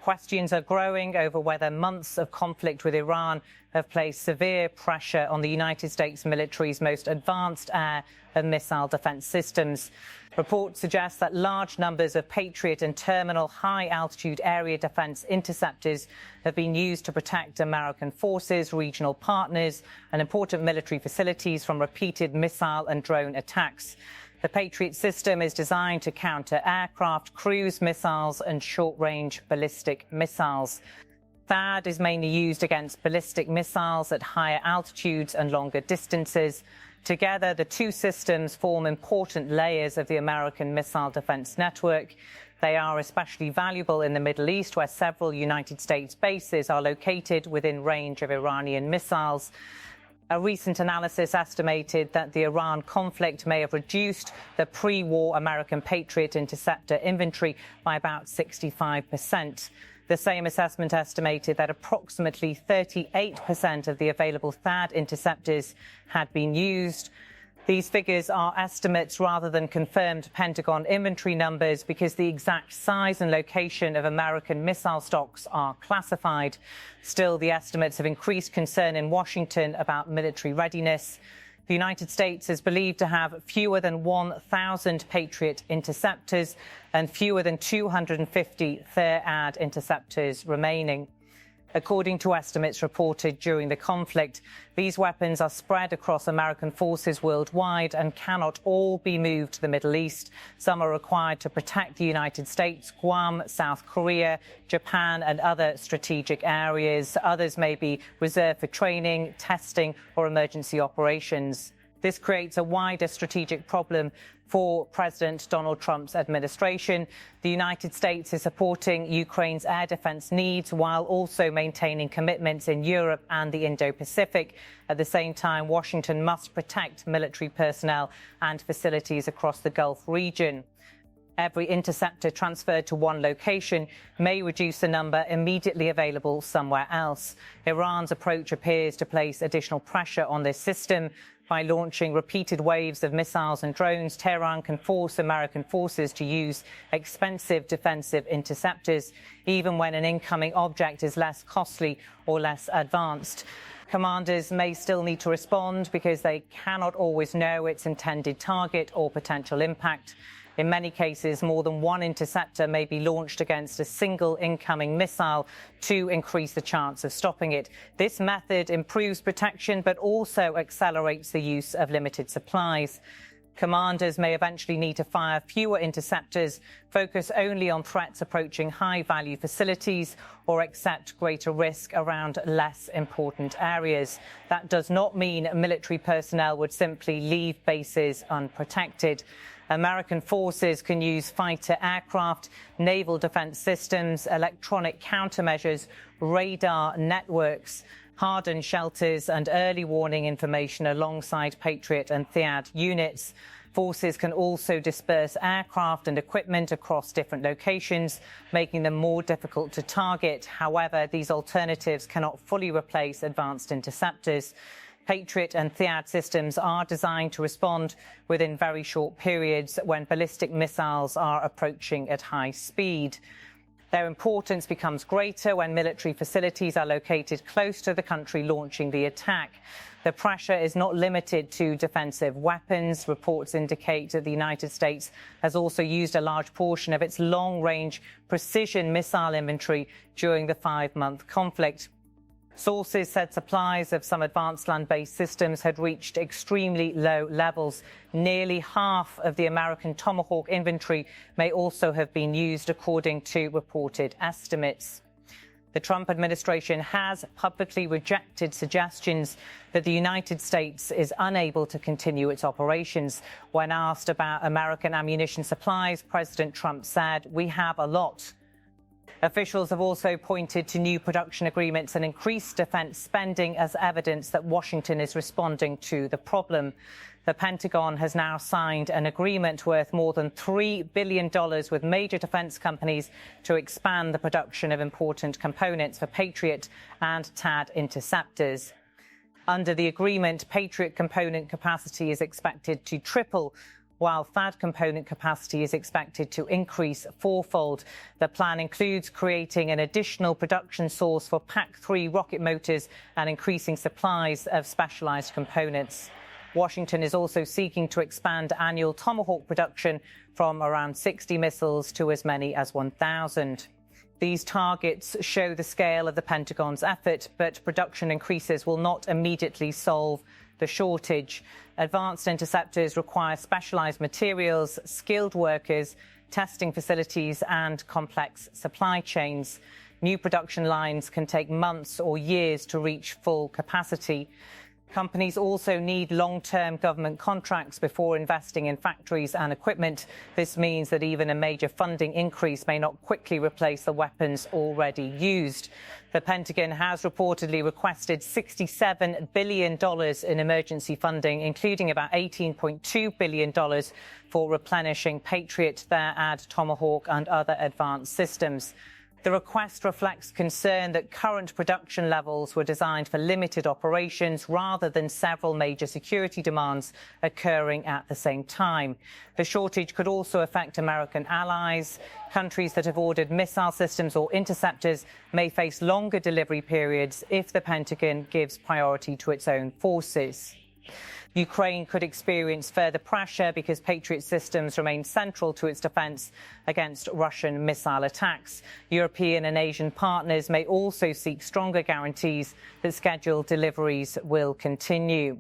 questions are growing over whether months of conflict with Iran have placed severe pressure on the United States military's most advanced air and missile defense systems. Reports suggest that large numbers of Patriot and terminal high-altitude area defense interceptors have been used to protect American forces, regional partners, and important military facilities from repeated missile and drone attacks. The Patriot system is designed to counter aircraft, cruise missiles, and short-range ballistic missiles. THAAD is mainly used against ballistic missiles at higher altitudes and longer distances. Together, the two systems form important layers of the American missile defense network. They are especially valuable in the Middle East, where several United States bases are located within range of Iranian missiles. A recent analysis estimated that the Iran conflict may have reduced the pre-war American Patriot interceptor inventory by about 65%. The same assessment estimated that approximately 38% of the available THAAD interceptors had been used. These figures are estimates rather than confirmed Pentagon inventory numbers because the exact size and location of American missile stocks are classified. Still, the estimates have increased concern in Washington about military readiness. The United States is believed to have fewer than 1,000 Patriot interceptors and fewer than 250 THAAD interceptors remaining. According to estimates reported during the conflict, these weapons are spread across American forces worldwide and cannot all be moved to the Middle East. Some are required to protect the United States, Guam, South Korea, Japan, and other strategic areas. Others may be reserved for training, testing, or emergency operations. This creates a wider strategic problem for President Donald Trump's administration. The United States is supporting Ukraine's air defense needs while also maintaining commitments in Europe and the Indo-Pacific. At the same time, Washington must protect military personnel and facilities across the Gulf region. Every interceptor transferred to one location may reduce the number immediately available somewhere else. Iran's approach appears to place additional pressure on this system. By launching repeated waves of missiles and drones, Tehran can force American forces to use expensive defensive interceptors, even when an incoming object is less costly or less advanced. Commanders may still need to respond because they cannot always know its intended target or potential impact. In many cases, more than one interceptor may be launched against a single incoming missile to increase the chance of stopping it. This method improves protection but also accelerates the use of limited supplies. Commanders may eventually need to fire fewer interceptors, focus only on threats approaching high-value facilities, or accept greater risk around less important areas. That does not mean military personnel would simply leave bases unprotected. American forces can use fighter aircraft, naval defense systems, electronic countermeasures, radar networks, hardened shelters and early warning information alongside Patriot and THAAD units. Forces can also disperse aircraft and equipment across different locations, making them more difficult to target. However, these alternatives cannot fully replace advanced interceptors. Patriot and THAAD systems are designed to respond within very short periods when ballistic missiles are approaching at high speed. Their importance becomes greater when military facilities are located close to the country launching the attack. The pressure is not limited to defensive weapons. Reports indicate that the United States has also used a large portion of its long-range precision missile inventory during the 5-month conflict. Sources said supplies of some advanced land-based systems had reached extremely low levels. Nearly half of the American Tomahawk inventory may also have been used, according to reported estimates. The Trump administration has publicly rejected suggestions that the United States is unable to continue its operations. When asked about American ammunition supplies, President Trump said, "We have a lot." Officials have also pointed to new production agreements and increased defense spending as evidence that Washington is responding to the problem. The Pentagon has now signed an agreement worth more than $3 billion with major defense companies to expand the production of important components for Patriot and THAAD interceptors. Under the agreement, Patriot component capacity is expected to triple, while THAAD component capacity is expected to increase fourfold. The plan includes creating an additional production source for PAC-3 rocket motors and increasing supplies of specialized components. Washington is also seeking to expand annual Tomahawk production from around 60 missiles to as many as 1,000. These targets show the scale of the Pentagon's effort, but production increases will not immediately solve the shortage. Advanced interceptors require specialized materials, skilled workers, testing facilities and complex supply chains. New production lines can take months or years to reach full capacity. Companies also need long-term government contracts before investing in factories and equipment. This means that even a major funding increase may not quickly replace the weapons already used. The Pentagon has reportedly requested $67 billion in emergency funding, including about $18.2 billion for replenishing Patriot, THAAD, Tomahawk and other advanced systems. The request reflects concern that current production levels were designed for limited operations rather than several major security demands occurring at the same time. The shortage could also affect American allies. Countries that have ordered missile systems or interceptors may face longer delivery periods if the Pentagon gives priority to its own forces. Ukraine could experience further pressure because Patriot systems remain central to its defence against Russian missile attacks. European and Asian partners may also seek stronger guarantees that scheduled deliveries will continue.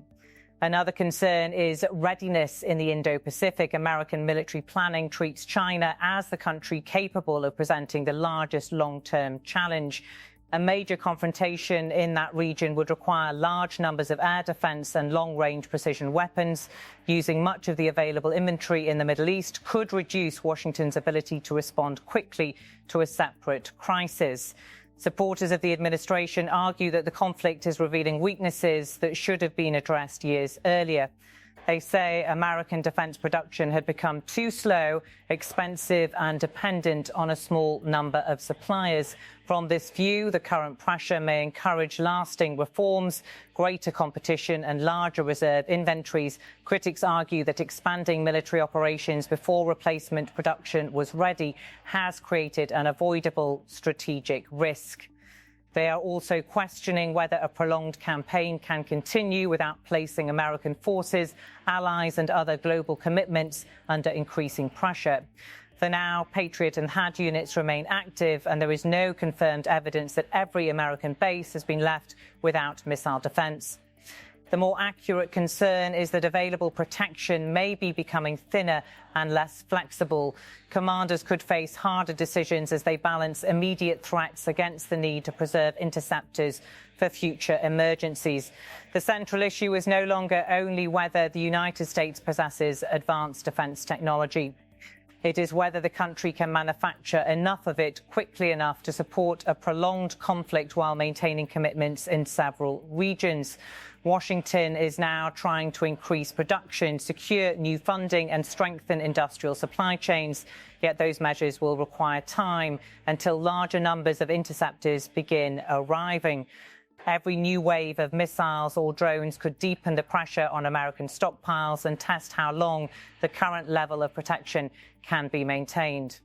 Another concern is readiness in the Indo-Pacific. American military planning treats China as the country capable of presenting the largest long-term challenge. A major confrontation in that region would require large numbers of air defence and long-range precision weapons. Using much of the available inventory in the Middle East could reduce Washington's ability to respond quickly to a separate crisis. Supporters of the administration argue that the conflict is revealing weaknesses that should have been addressed years earlier. They say American defence production had become too slow, expensive and dependent on a small number of suppliers. From this view, the current pressure may encourage lasting reforms, greater competition and larger reserve inventories. Critics argue that expanding military operations before replacement production was ready has created an avoidable strategic risk. They are also questioning whether a prolonged campaign can continue without placing American forces, allies and other global commitments under increasing pressure. For now, Patriot and THAAD units remain active, and there is no confirmed evidence that every American base has been left without missile defence. The more accurate concern is that available protection may be becoming thinner and less flexible. Commanders could face harder decisions as they balance immediate threats against the need to preserve interceptors for future emergencies. The central issue is no longer only whether the United States possesses advanced defence technology. It is whether the country can manufacture enough of it quickly enough to support a prolonged conflict while maintaining commitments in several regions. Washington is now trying to increase production, secure new funding and strengthen industrial supply chains. Yet those measures will require time until larger numbers of interceptors begin arriving. Every new wave of missiles or drones could deepen the pressure on American stockpiles and test how long the current level of protection can be maintained.